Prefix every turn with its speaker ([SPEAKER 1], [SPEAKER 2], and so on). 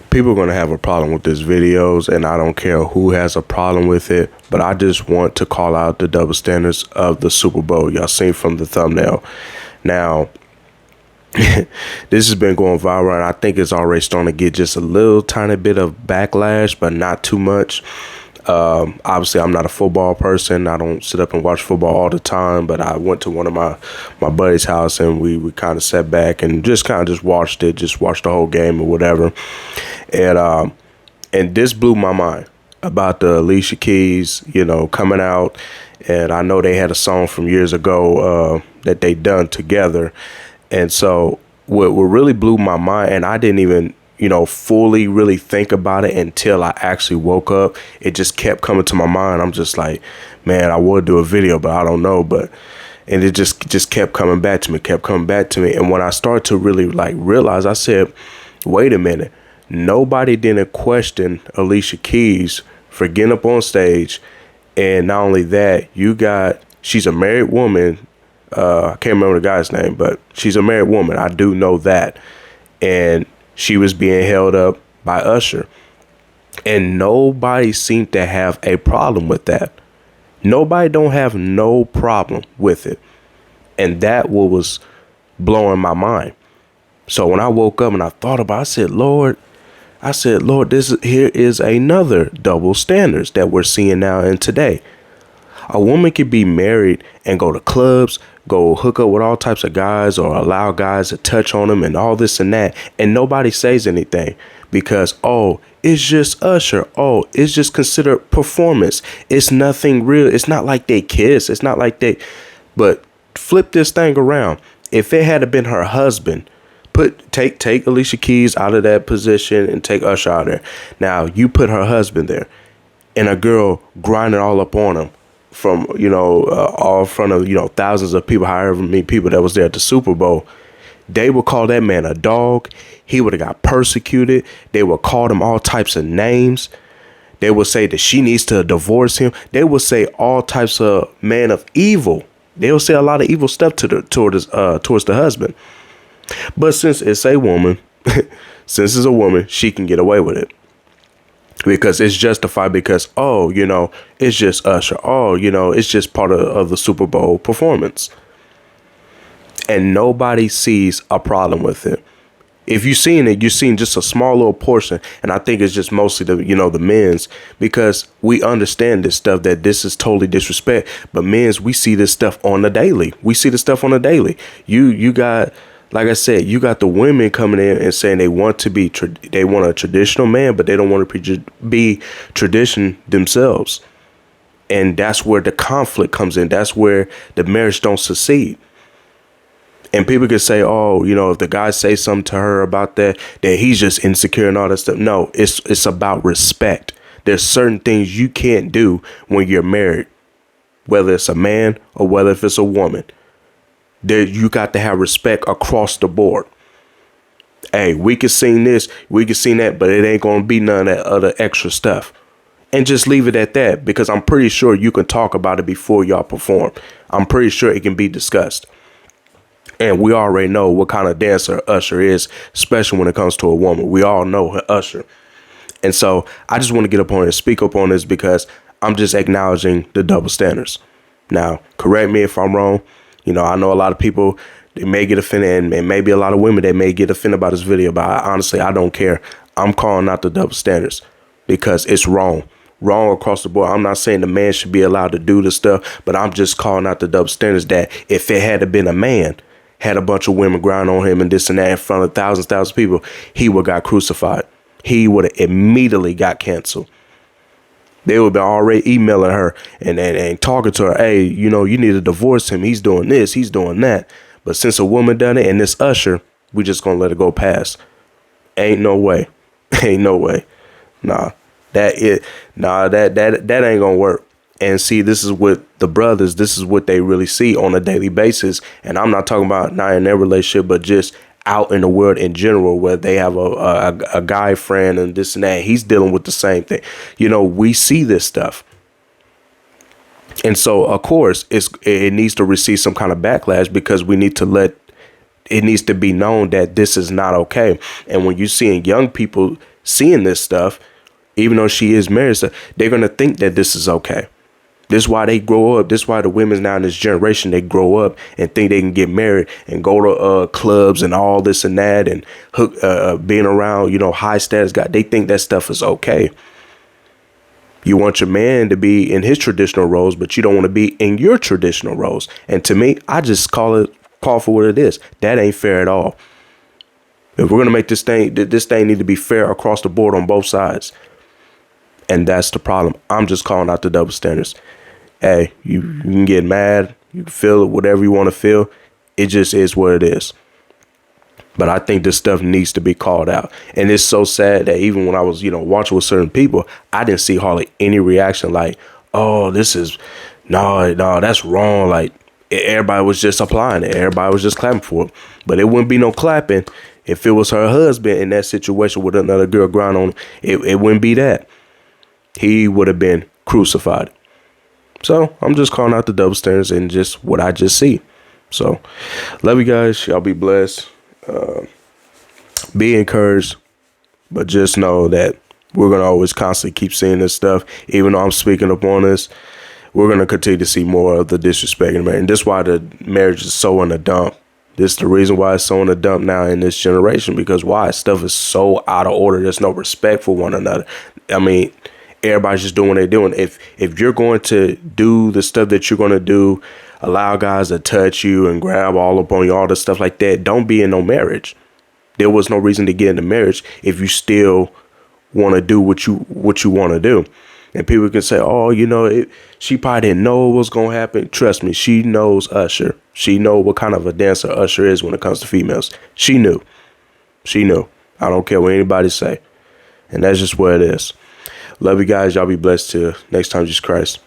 [SPEAKER 1] People are going to have a problem with this videos, and I don't care who has a problem with it, but I just want to call out the double standards of the Super Bowl. Y'all seen from the thumbnail. Now, this has been going viral, and I think it's already starting to get just a little tiny bit of backlash, but not too much. Obviously, I'm not a football person. I don't sit up and watch football all the time, but I went to one of my buddy's house, and we kind of sat back and just watched it, just watched the whole game or whatever. And this blew my mind about the Alicia Keys, coming out. And I know they had a song from years ago that they done together. And so what really blew my mind, and I didn't even, fully really think about it until I actually woke up. It just kept coming to my mind. I'm just like, man, I would do a video, but I don't know. And it just kept coming back to me, And when I started to really realize, I said, wait a minute. Nobody didn't question Alicia Keys for getting up on stage. And not only that, she's a married woman. I can't remember the guy's name, but she's a married woman. I do know that. And she was being held up by Usher. And nobody seemed to have a problem with that. Nobody don't have no problem with it. And that was blowing my mind. So when I woke up and I thought about it, I said, Lord, here is another double standards that we're seeing now and today. A woman could be married and go to clubs, go hook up with all types of guys, or allow guys to touch on them and all this and that. And nobody says anything because, it's just Usher. It's just considered performance. It's nothing real. It's not like they kiss. It's not like but flip this thing around. If it had been her husband, take Alicia Keys out of that position and take Usher out of there. Now you put her husband there, and a girl grinding all up on him from all in front of thousands of people, however many people that was there at the Super Bowl. They would call that man a dog. He would have got persecuted. They would call him all types of names. They would say that she needs to divorce him. They would say all types of man of evil. They would say a lot of evil stuff towards the husband. But since it's a woman, she can get away with it. Because it's justified because, it's just Usher. It's just part of the Super Bowl performance. And nobody sees a problem with it. If you've seen it, you're seeing just a small little portion. And I think it's just mostly the men's, because we understand this stuff, that this is totally disrespect. But men's, we see this stuff on the daily. You got, like I said, you got the women coming in and saying they want a traditional man, but they don't want to be tradition themselves. And that's where the conflict comes in. That's where the marriage don't succeed. And people could say, if the guy say something to her about that he's just insecure and all that stuff. No, it's about respect. There's certain things you can't do when you're married, whether it's a man or whether if it's a woman. You got to have respect across the board. Hey, we can sing this, we can sing that, but it ain't going to be none of that other extra stuff. And just leave it at that, because I'm pretty sure you can talk about it before y'all perform. I'm pretty sure it can be discussed. And we already know what kind of dancer Usher is, especially when it comes to a woman. We all know Usher. And so I just want to get up on it and speak up on this, because I'm just acknowledging the double standards. Now, correct me if I'm wrong. I know a lot of people, they may get offended, and maybe a lot of women, they may get offended by this video, but honestly, I don't care. I'm calling out the double standards because it's wrong across the board. I'm not saying the man should be allowed to do this stuff, but I'm just calling out the double standards, that if it had been a man, had a bunch of women grind on him and this and that in front of thousands of people, he would have got crucified. He would have immediately got canceled. They would have been already emailing her and talking to her. Hey, you need to divorce him. He's doing this. He's doing that. But since a woman done it, and this Usher, we just going to let it go past. Ain't no way. Ain't no way. Nah, that ain't going to work. And see, this is what the brothers, this is what they really see on a daily basis. And I'm not talking about not in their relationship, but just out in the world in general, where they have a guy friend and this and that. He's dealing with the same thing. We see this stuff. And so, of course, it needs to receive some kind of backlash, because we need to let it needs to be known that this is not okay. And when you're seeing young people seeing this stuff, even though she is married, they're going to think that this is okay. This is why they grow up. This is why the women now in this generation, they grow up and think they can get married and go to clubs and all this and that and hook, being around, high status guys. They think that stuff is okay. You want your man to be in his traditional roles, but you don't want to be in your traditional roles. And to me, I just call for what it is. That ain't fair at all. If we're going to make this thing need to be fair across the board on both sides. And that's the problem. I'm just calling out the double standards. Hey, you can get mad. You can feel it, whatever you want to feel. It just is what it is. But I think this stuff needs to be called out. And it's so sad that even when I was, watching with certain people, I didn't see hardly any reaction like, oh, this is, no, that's wrong. Like, everybody was just applying it. Everybody was just clapping for it. But it wouldn't be no clapping if it was her husband in that situation with another girl grinding on him. It wouldn't be that. He would have been crucified. So I'm just calling out the double standards and just what I just see. So love you guys. Y'all be blessed. Be encouraged. But just know that we're going to always constantly keep seeing this stuff. Even though I'm speaking up on this, we're going to continue to see more of the disrespect in marriage. And this is why the marriage is so in the dump. This is the reason why it's so in the dump now in this generation. Because why? Stuff is so out of order. There's no respect for one another. I mean, everybody's just doing what they're doing. If you're going to do the stuff that you're going to do, allow guys to touch you and grab all up on you, all the stuff like that, don't be in no marriage. There was no reason to get into marriage if you still want to do what you want to do. And people can say, oh, she probably didn't know what was going to happen. Trust me, she knows Usher. She know what kind of a dancer Usher is when it comes to females. She knew. I don't care what anybody say. And that's just what it is. Love you guys. Y'all be blessed till next time, Jesus Christ.